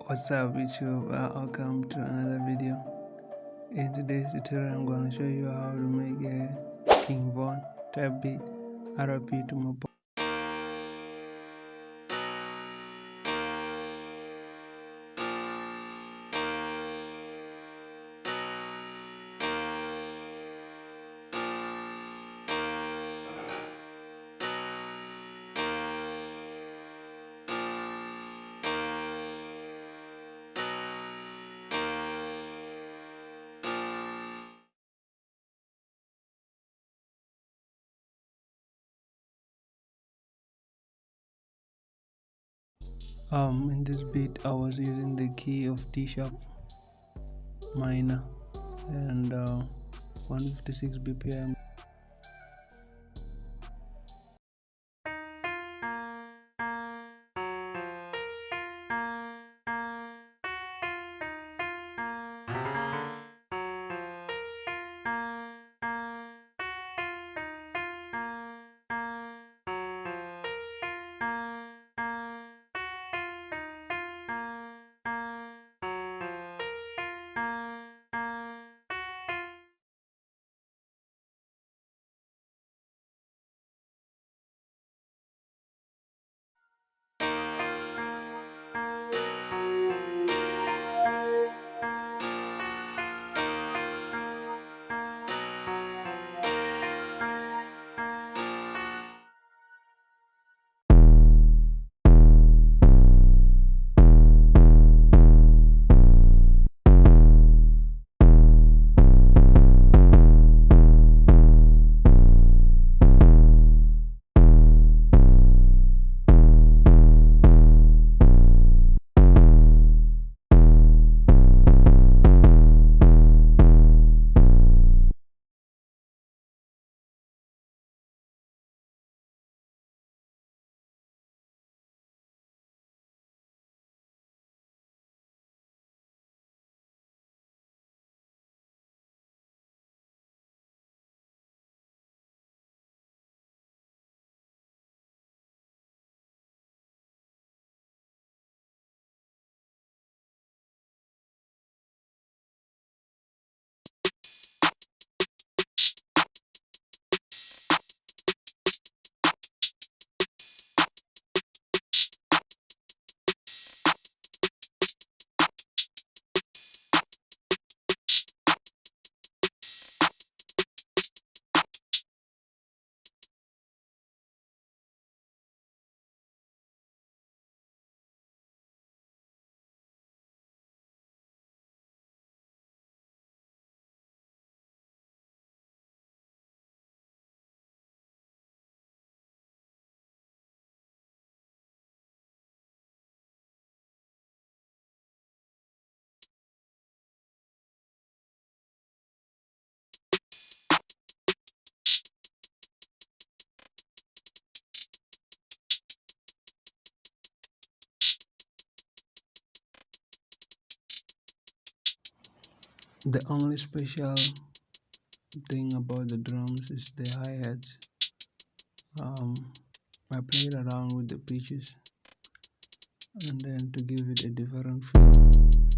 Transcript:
What's up YouTube, welcome to another video. In today's tutorial I'm going to show you how to make a kingvon type beat RP to my polo. In this beat I was using the key of D sharp minor and 156 BPM. The only special thing about the drums is the hi-hats. I played around with the pitches and then to give it a different feel